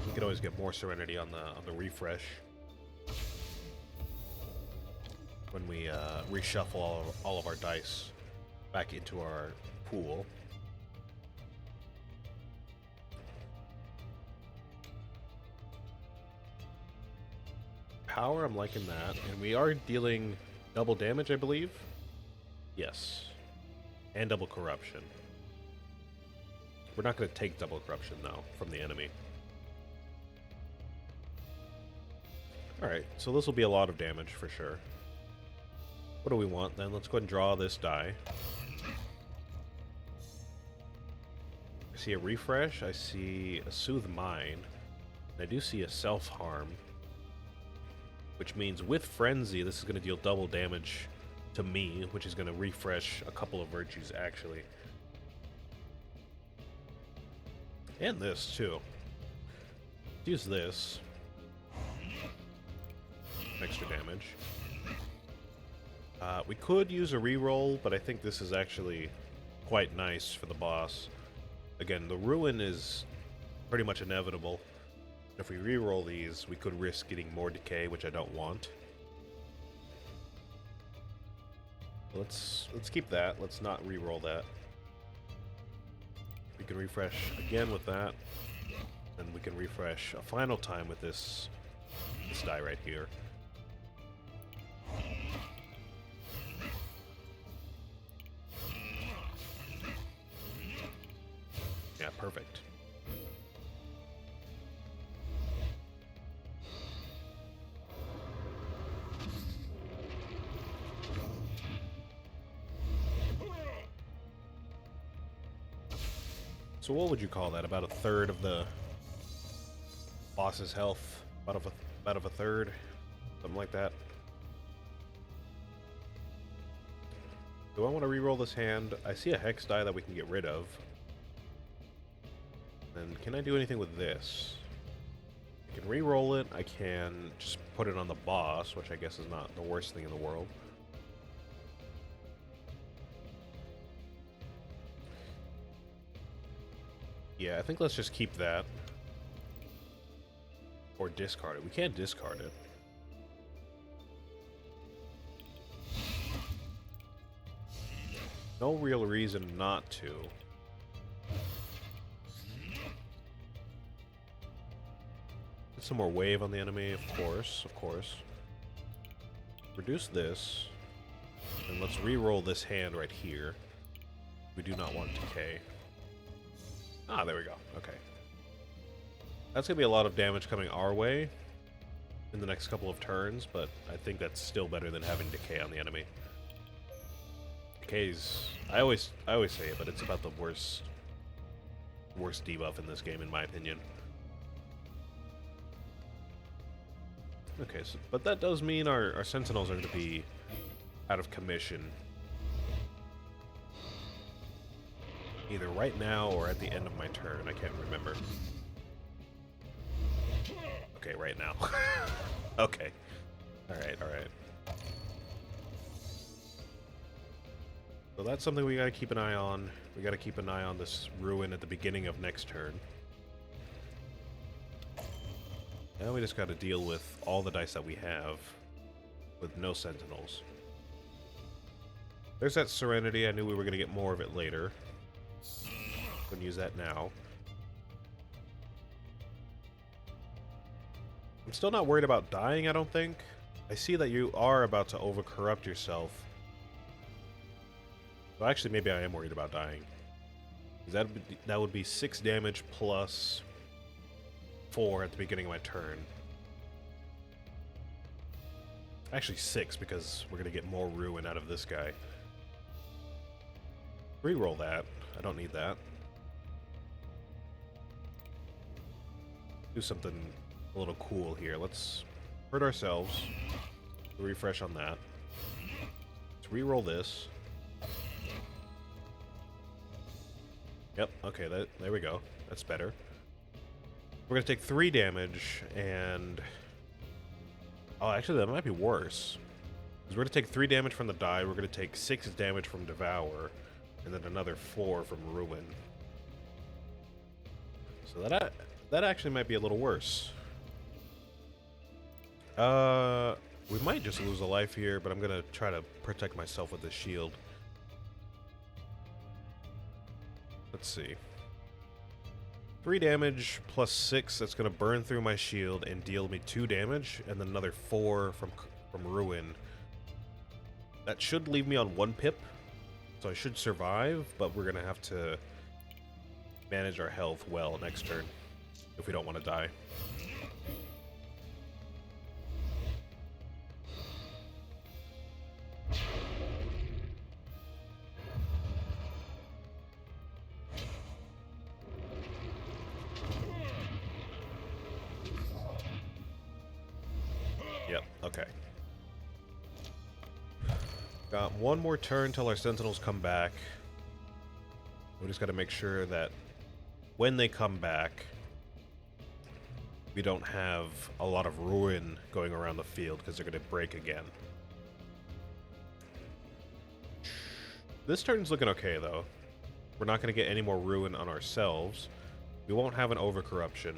We could always get more serenity on the refresh when we reshuffle all of our dice back into our pool. Power, I'm liking that. And we are dealing double damage, I believe. Yes. And double corruption. We're not going to take double corruption, though, from the enemy. Alright, so this will be a lot of damage for sure. What do we want then? Let's go ahead and draw this die. I see a refresh, I see a soothe mind, and I do see a self-harm. Which means with Frenzy, this is going to deal double damage to me, which is going to refresh a couple of virtues, actually. And this, too. Use this. Extra damage. We could use a reroll, but I think this is actually quite nice for the boss. Again, the Ruin is pretty much inevitable. If we reroll these, we could risk getting more decay, which I don't want. Let's keep that. Let's not reroll that. We can refresh again with that, and we can refresh a final time with this die right here. Yeah, perfect. So what would you call that? About a third of the boss's health? About of a third? Something like that. Do I want to reroll this hand? I see a hex die that we can get rid of. And can I do anything with this? I can re-roll it. I can just put it on the boss, which I guess is not the worst thing in the world. Yeah, I think let's just keep that. Or discard it. We can't discard it. No real reason not to. Get some more wave on the enemy, of course, of course. Reduce this. And let's re-roll this hand right here. We do not want decay. Ah, there we go. Okay. That's going to be a lot of damage coming our way in the next couple of turns, but I think that's still better than having decay on the enemy. Decay's... I always say it, but it's about the worst debuff in this game, in my opinion. Okay, so, but that does mean our Sentinels are going to be out of commission. Either right now or at the end of my turn, I can't remember. Okay, right now. Okay. Alright, alright. So that's something we gotta keep an eye on. We gotta keep an eye on this Ruin at the beginning of next turn. Now we just gotta deal with all the dice that we have with no Sentinels. There's that Serenity. I knew we were gonna get more of it later. Couldn't use that now. I'm still not worried about dying, I don't think. I see that you are about to overcorrupt yourself. Well, actually, maybe I am worried about dying. That would be 6 damage plus 4 at the beginning of my turn. Actually 6, because we're going to get more Ruin out of this guy. Reroll that. I don't need that. Do something a little cool here. Let's hurt ourselves. Refresh on that. Let's reroll this. Yep, okay, there we go. That's better. We're going to take 3 damage, and... Oh, actually, that might be worse. Because we're going to take 3 damage from the die, we're going to take 6 damage from Devour, and then another 4 from Ruin. So that actually might be a little worse. We might just lose a life here, but I'm gonna try to protect myself with this shield. Let's see. 3 damage plus 6, that's gonna burn through my shield and deal me 2 damage, and then another 4 from Ruin. That should leave me on 1 pip, so I should survive, but we're gonna have to manage our health well next turn if we don't want to die. Yep, okay. Got 1 more turn till our sentinels come back. We just got to make sure that when they come back, we don't have a lot of ruin going around the field because they're going to break again. This turn's looking okay, though. We're not going to get any more ruin on ourselves. We won't have an overcorruption.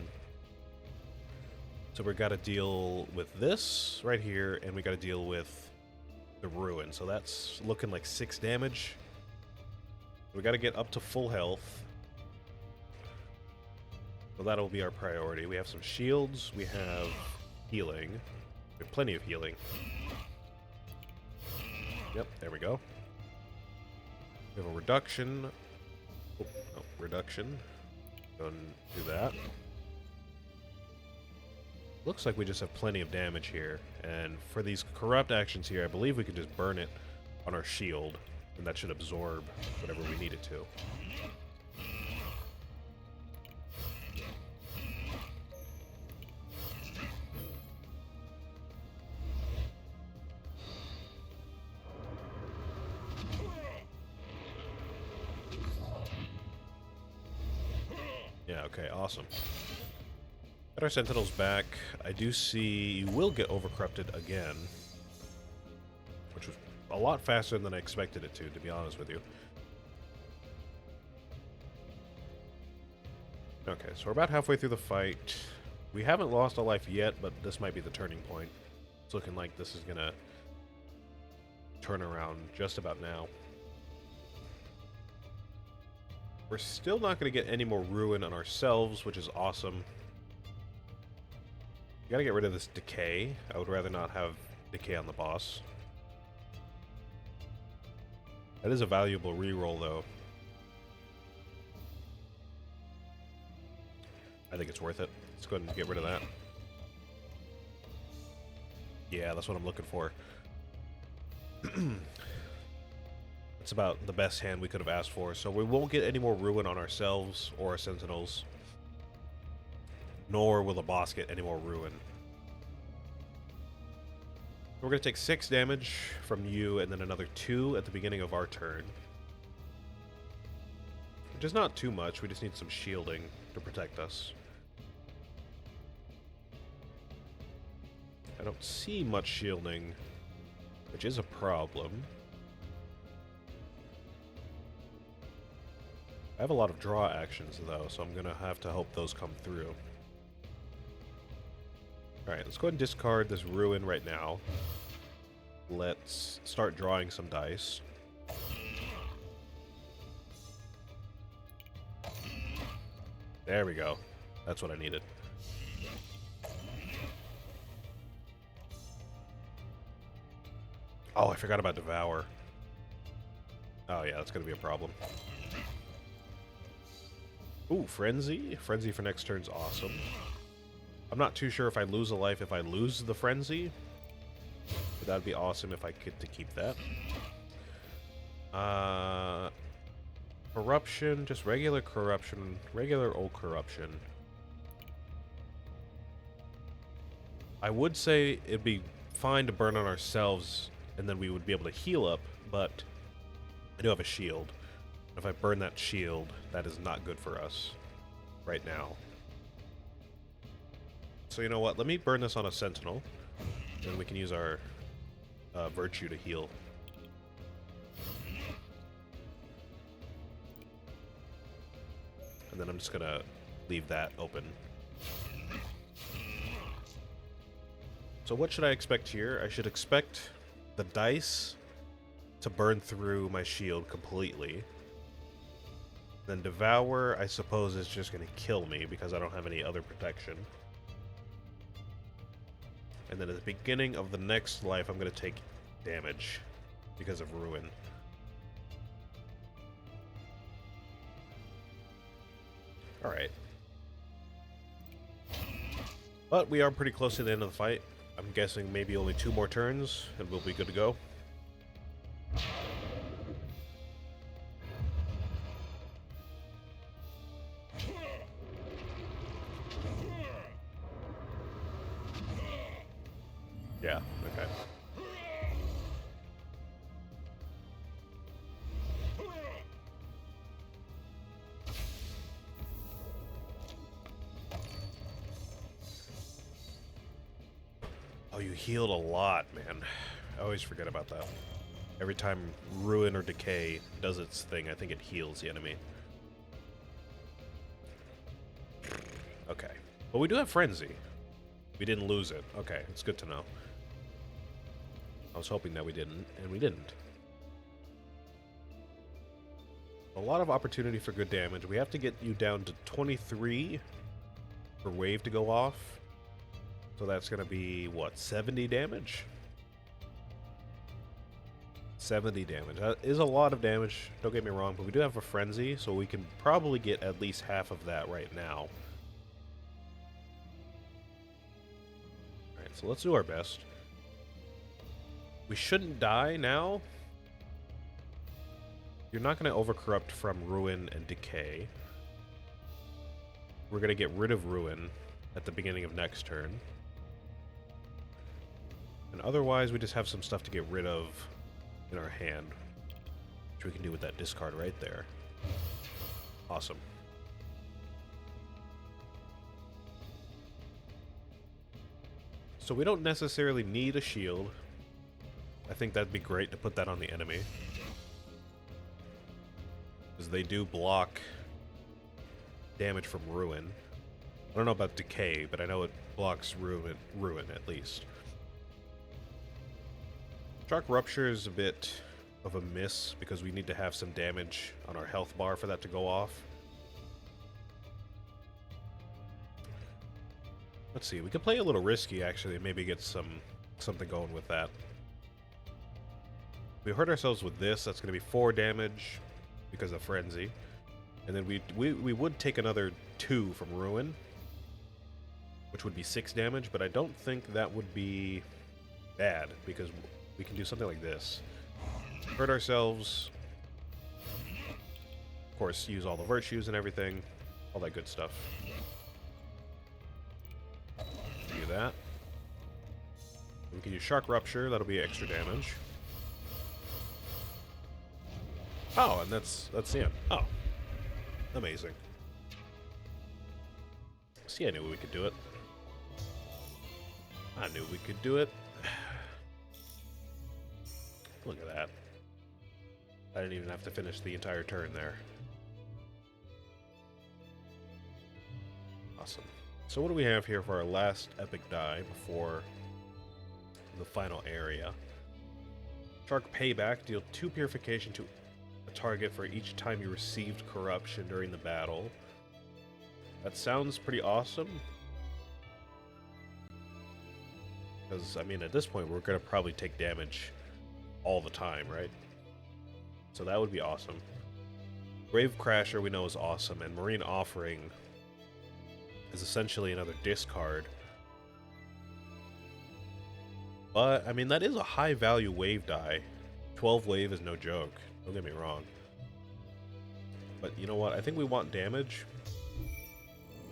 So we've got to deal with this right here, and we got to deal with the ruin. So that's looking like 6 damage. We got to get up to full health. So that'll be our priority. We have some shields. We have healing. We have plenty of healing. Yep, there we go. We have a reduction. Oh, no, reduction. Go and do that. Looks like we just have plenty of damage here. And for these corrupt actions here, I believe we can just burn it on our shield. And that should absorb whatever we need it to. Yeah, okay, awesome. Got our sentinels back. I do see you will get overcorrupted again, which was a lot faster than I expected it to be honest with you. Okay, so we're about halfway through the fight. We haven't lost a life yet, but this might be the turning point. It's looking like this is gonna turn around just about now. We're still not gonna get any more ruin on ourselves, which is awesome. You gotta get rid of this decay. I would rather not have decay on the boss. That is a valuable reroll, though. I think it's worth it. Let's go ahead and get rid of that. Yeah, that's what I'm looking for. It's about the best hand we could have asked for, so we won't get any more ruin on ourselves or our sentinels. Nor will the boss get any more ruin. We're going to take 6 damage from you and then another 2 at the beginning of our turn. Which is not too much, we just need some shielding to protect us. I don't see much shielding, which is a problem. I have a lot of draw actions though, so I'm going to have to hope those come through. Alright, let's go ahead and discard this ruin right now. Let's start drawing some dice. There we go. That's what I needed. Oh, I forgot about Devour. Oh yeah, that's going to be a problem. Ooh, Frenzy. Frenzy for next turn's awesome. I'm not too sure if I lose a life if I lose the Frenzy. But that'd be awesome if I get to keep that. Corruption, just regular corruption. Regular old corruption. I would say it'd be fine to burn on ourselves and then we would be able to heal up, but I do have a shield. If I burn that shield, that is not good for us right now. So you know what? Let me burn this on a sentinel, and we can use our virtue to heal. And then I'm just gonna leave that open So what should I expect here? I should expect the dice to burn through my shield completely. Then Devour, I suppose, is just going to kill me because I don't have any other protection. And then at the beginning of the next life, I'm going to take damage because of Ruin. Alright. But we are pretty close to the end of the fight. I'm guessing maybe only 2 more turns, and we'll be good to go. Yeah, okay. Oh, you healed a lot, man. I always forget about that. Every time Ruin or Decay does its thing, I think it heals the enemy. Okay. But we do have Frenzy. We didn't lose it. Okay, it's good to know. I was hoping that we didn't, and we didn't. A lot of opportunity for good damage. We have to get you down to 23 for wave to go off. So that's going to be, what, 70 damage? 70 damage. That is a lot of damage, don't get me wrong, but we do have a Frenzy, so we can probably get at least half of that right now. Alright, so let's do our best. We shouldn't die now. You're not going to overcorrupt from Ruin and Decay. We're going to get rid of Ruin at the beginning of next turn. And otherwise, we just have some stuff to get rid of in our hand, which we can do with that discard right there. Awesome. So we don't necessarily need a shield. I think that'd be great to put that on the enemy, because they do block damage from Ruin. I don't know about Decay, but I know it blocks Ruin at least. Shark Rupture is a bit of a miss because we need to have some damage on our health bar for that to go off. Let's see, we could play a little risky actually and maybe get something going with that. If we hurt ourselves with this, that's going to be 4 damage because of Frenzy. And then we would take another 2 from Ruin, which would be 6 damage, but I don't think that would be bad because we can do something like this. Hurt ourselves. Of course, use all the virtues and everything. All that good stuff. Do that. We can use Shark Rupture. That'll be extra damage. Oh, and that's the end. Oh. Amazing. See, I knew we could do it. I knew we could do it. Look at that. I didn't even have to finish the entire turn there. Awesome. So what do we have here for our last epic die before the final area? Shark Payback. Deal 2 purification to a target for each time you received corruption during the battle. That sounds pretty awesome. Because, I mean, at this point, we're going to probably take damage all the time, right? So that would be awesome. Grave Crasher we know is awesome, and Marine Offering is essentially another discard. But, I mean, that is a high-value wave die. 12 wave is no joke. Don't get me wrong. But you know what? I think we want damage.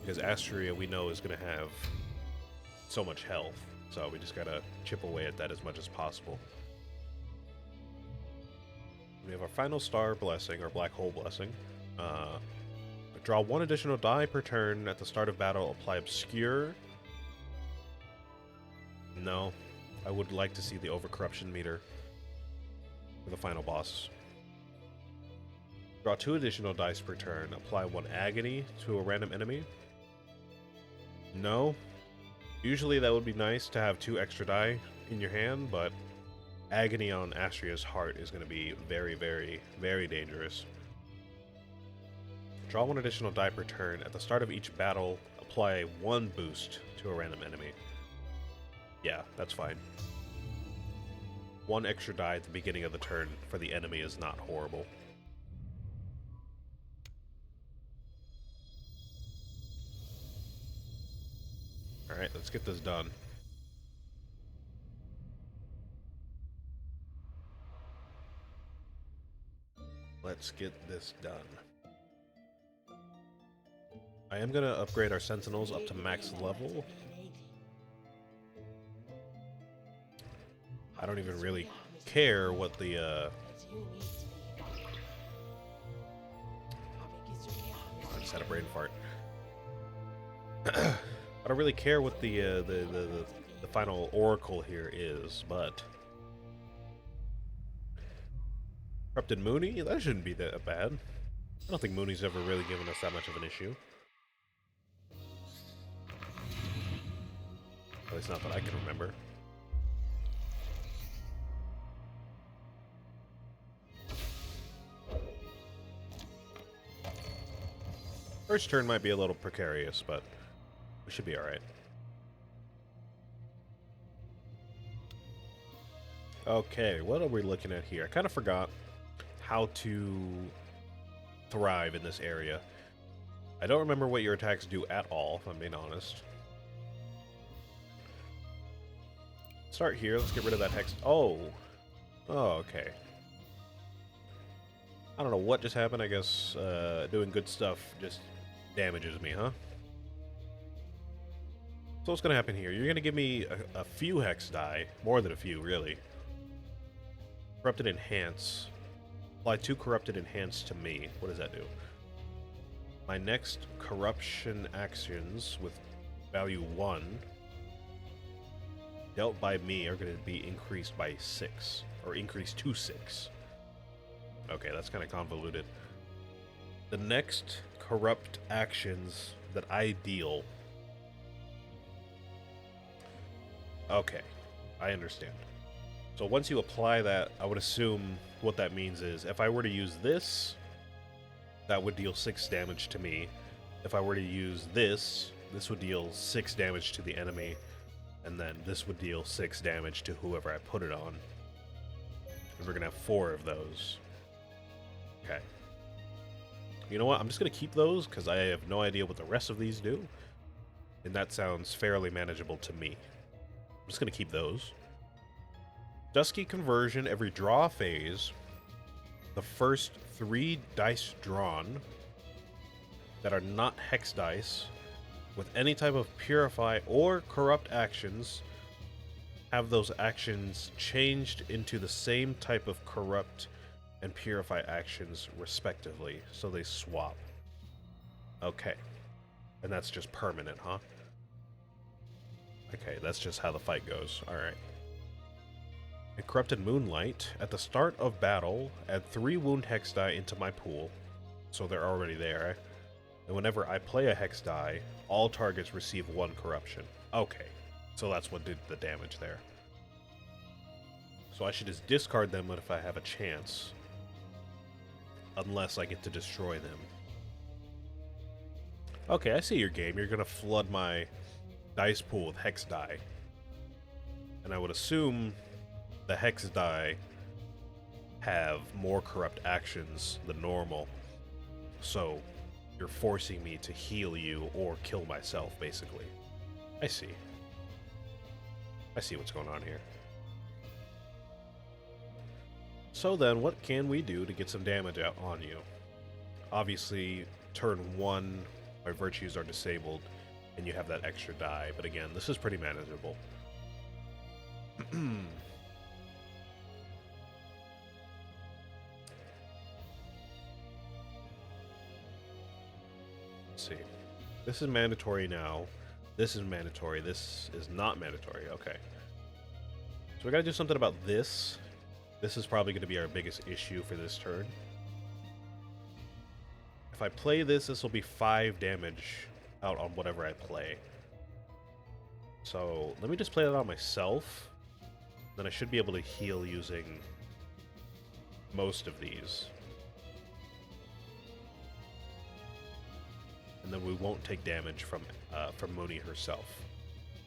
Because Astrea, we know, is going to have so much health. So we just gotta chip away at that as much as possible. We have our final star blessing, or black hole blessing. Draw 1 additional die per turn at the start of battle. Apply obscure. No. I would like to see the overcorruption meter for the final boss. Draw 2 additional dice per turn. Apply 1 agony to a random enemy. No. Usually that would be nice to have 2 extra die in your hand, but Agony on Astrea's Heart is going to be very, very, very dangerous. Draw 1 additional die per turn. At the start of each battle, apply 1 boost to a random enemy. Yeah, that's fine. 1 extra die at the beginning of the turn for the enemy is not horrible. Alright, let's get this done. Let's get this done. I am going to upgrade our Sentinels up to max level. I don't even really care what the, I just had a brain fart. I don't really care what the final oracle here is, but Corrupted Mooney? That shouldn't be that bad. I don't think Mooney's ever really given us that much of an issue. At least not that I can remember. First turn might be a little precarious, but we should be alright. Okay, what are we looking at here? I kind of forgot how to thrive in this area. I don't remember what your attacks do at all, if I'm being honest. Start here, let's get rid of that hex. Oh, okay. I don't know what just happened, I guess doing good stuff just damages me, huh? So what's going to happen here? You're going to give me a few hex die, more than a few, really. Corrupted Enhance. Apply 2 Corrupted Enhance to me. What does that do? My next corruption actions with value 1 dealt by me are going to be increased by 6, or increased to 6. Okay, that's kind of convoluted. The next corrupt actions that I deal... Okay, I understand. So once you apply that, I would assume what that means is if I were to use this, that would deal 6 damage to me. If I were to use this, this would deal 6 damage to the enemy, and then this would deal 6 damage to whoever I put it on. And we're going to have 4 of those. Okay. You know what? I'm just going to keep those because I have no idea what the rest of these do. And that sounds fairly manageable to me. I'm just going to keep those. Dusky Conversion every draw phase. The first 3 dice drawn that are not hex dice with any type of purify or corrupt actions have those actions changed into the same type of corrupt and purify actions respectively, so they swap. Okay. And that's just permanent, huh? Okay, that's just how the fight goes. Alright. A Corrupted Moonlight. At the start of battle, add 3 wound hex die into my pool. So they're already there. And whenever I play a hex die, all targets receive 1 corruption. Okay. So that's what did the damage there. So I should just discard them if I have a chance. Unless I get to destroy them. Okay, I see your game. You're going to flood my dice pool with hex die. And I would assume the hex die have more corrupt actions than normal. So you're forcing me to heal you or kill myself, basically. I see. I see what's going on here. So then, what can we do to get some damage out on you? Obviously, turn 1, my virtues are disabled, and you have that extra die. But again, this is pretty manageable. Let's see. This is mandatory now. This is mandatory. This is not mandatory. Okay. So we gotta do something about this. This is probably going to be our biggest issue for this turn. If I play this, this will be 5 damage out on whatever I play. So let me just play that on myself. Then I should be able to heal using most of these. And then we won't take damage from Mooney herself.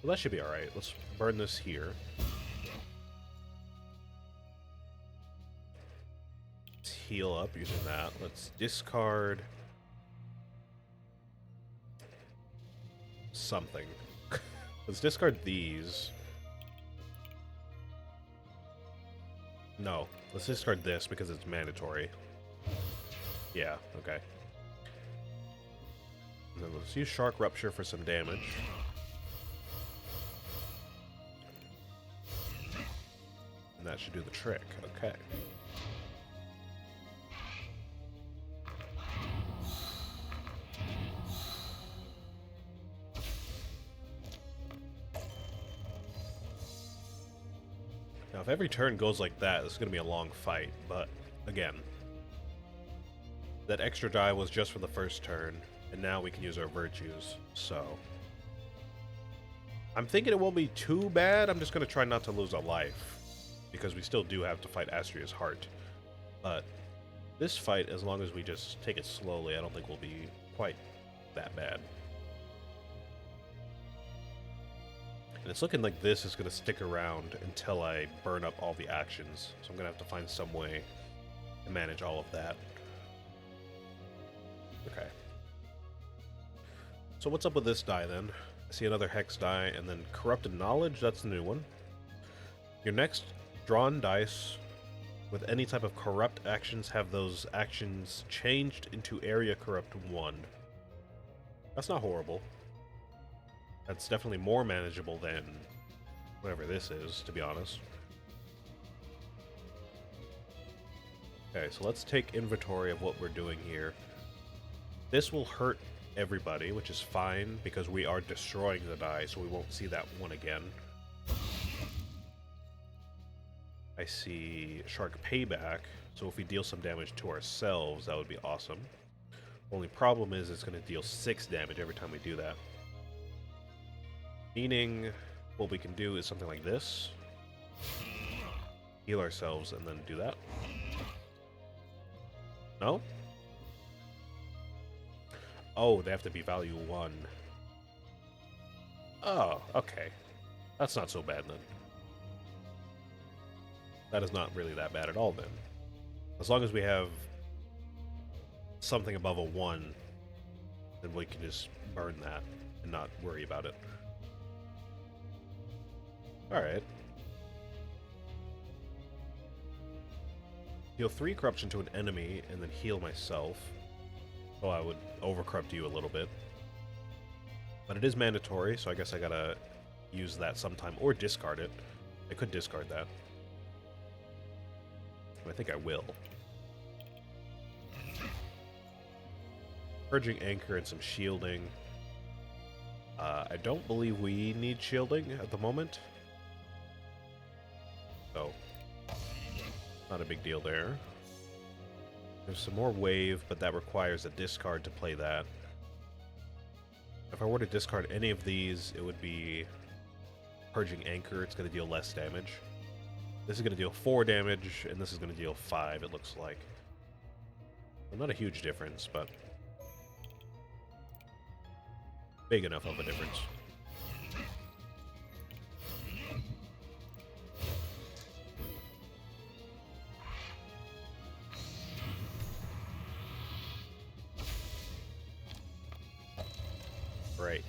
Well, that should be alright. Let's burn this here. Let's heal up using that. Let's discard something. Let's discard these. No, let's discard this because it's mandatory. Yeah, okay. And then let's use Shark Rupture for some damage. And that should do the trick, okay. Now, if every turn goes like that, this is going to be a long fight, but again, that extra die was just for the first turn, and now we can use our virtues, so I'm thinking it won't be too bad. I'm just going to try not to lose a life, because we still do have to fight Astrea's heart. But this fight, as long as we just take it slowly, I don't think will be quite that bad. And it's looking like this is going to stick around until I burn up all the actions. So I'm going to have to find some way to manage all of that. Okay. So what's up with this die then? I see another Hex die, and then Corrupted Knowledge, that's the new one. Your next drawn dice with any type of corrupt actions have those actions changed into Area Corrupt 1. That's not horrible. That's definitely more manageable than whatever this is, to be honest. Okay, so let's take inventory of what we're doing here. This will hurt everybody, which is fine, because we are destroying the die, so we won't see that one again. I see Shark Payback, so if we deal some damage to ourselves, that would be awesome. Only problem is it's going to deal 6 damage every time we do that. Meaning, what we can do is something like this. Heal ourselves and then do that. No? Oh, they have to be value 1. Oh, okay. That's not so bad then. That is not really that bad at all then. As long as we have something above a 1, then we can just burn that and not worry about it. Alright. Deal 3 corruption to an enemy and then heal myself. So I would overcorrupt you a little bit. But it is mandatory, so I guess I gotta use that sometime or discard it. I could discard that. I think I will. Purging Anchor and some shielding. I don't believe we need shielding at the moment. So, not a big deal there. There's some more wave, but that requires a discard to play that. If I were to discard any of these, it would be Purging Anchor. It's going to deal less damage. This is going to deal 4 damage, and this is going to deal 5, it looks like. Well, not a huge difference, but big enough of a difference. Right.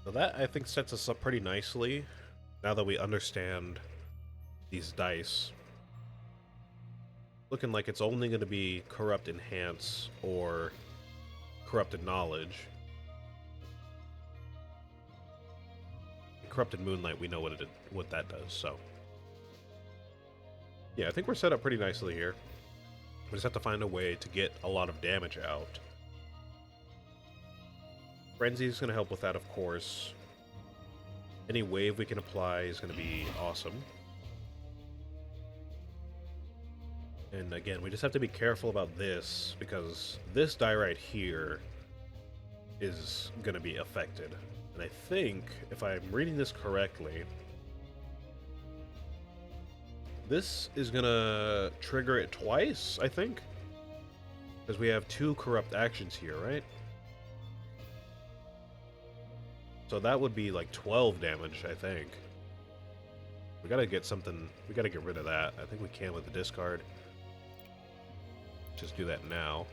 So that, I think, sets us up pretty nicely, now that we understand these dice. Looking like it's only going to be Corrupt Enhance or Corrupted Knowledge. Corrupted Moonlight, we know what that does, so. Yeah, I think we're set up pretty nicely here. We just have to find a way to get a lot of damage out. Frenzy is going to help with that, of course. Any wave we can apply is going to be awesome. And again, we just have to be careful about this, because this die right here is going to be affected. And I think, if I'm reading this correctly, this is gonna trigger it twice, I think? Because we have 2 corrupt actions here, right? So that would be like 12 damage, I think. We gotta get something, we gotta get rid of that. I think we can with the discard. Just do that now.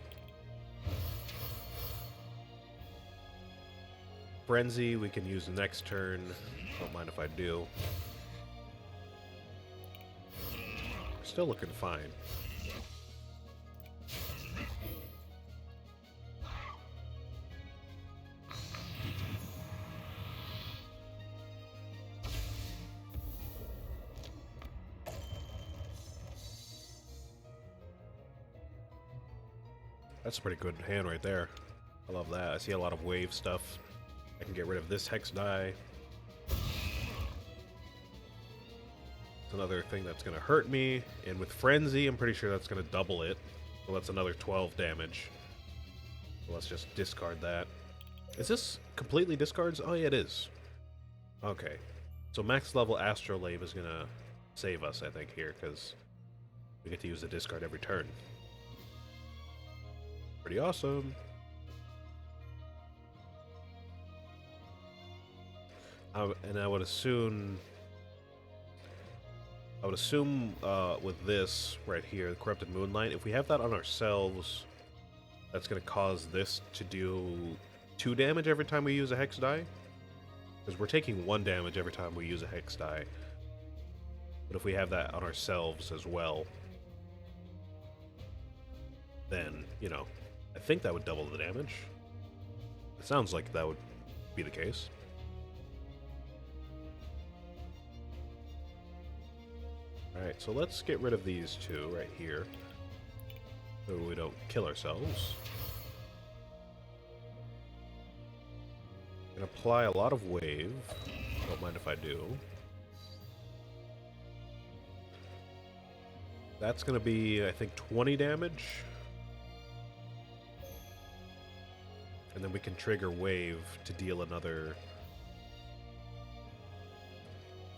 Frenzy, we can use the next turn. Don't mind if I do. Still looking fine. That's a pretty good hand right there. I love that. I see a lot of wave stuff. I can get rid of this hex die. It's another thing that's going to hurt me. And with Frenzy, I'm pretty sure that's going to double it. So that's another 12 damage. So let's just discard that. Is this completely discards? Oh yeah, it is. Okay. So max level Astrolabe is going to save us, I think, here, because we get to use the discard every turn. Pretty awesome. And I would assume with this right here, the Corrupted Moonlight, if we have that on ourselves, that's going to cause this to do 2 damage every time we use a Hex die. Because we're taking 1 damage every time we use a Hex die. But if we have that on ourselves as well, then, you know, I think that would double the damage. It sounds like that would be the case. Alright, so let's get rid of these 2 right here, so we don't kill ourselves. And apply a lot of wave. Don't mind if I do. That's going to be, I think, 20 damage. And then we can trigger wave to deal another...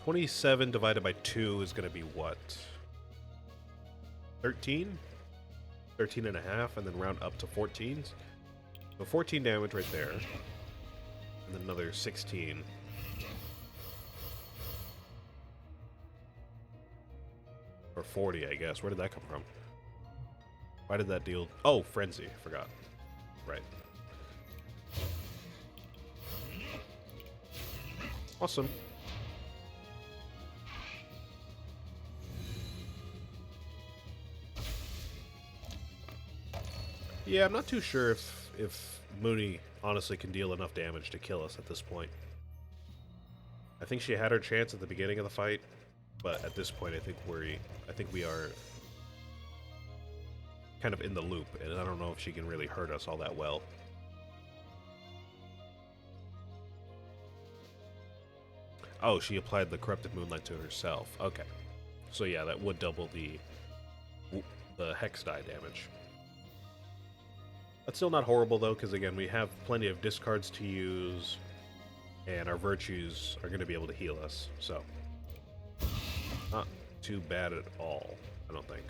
27 divided by 2 is going to be what? 13? 13 and a half, and then round up to 14. So 14 damage right there. And then another 16. Or 40, I guess. Where did that come from? Why did that deal... Oh, Frenzy. Forgot. Right. Awesome. Yeah, I'm not too sure if Mooney honestly can deal enough damage to kill us at this point. I think she had her chance at the beginning of the fight, but at this point I think we are kind of in the loop, and I don't know if she can really hurt us all that well. Oh, she applied the Corrupted Moonlight to herself. Okay. So yeah, that would double the Hex die damage. That's still not horrible, though, because, again, we have plenty of discards to use, and our virtues are going to be able to heal us, so not too bad at all, I don't think.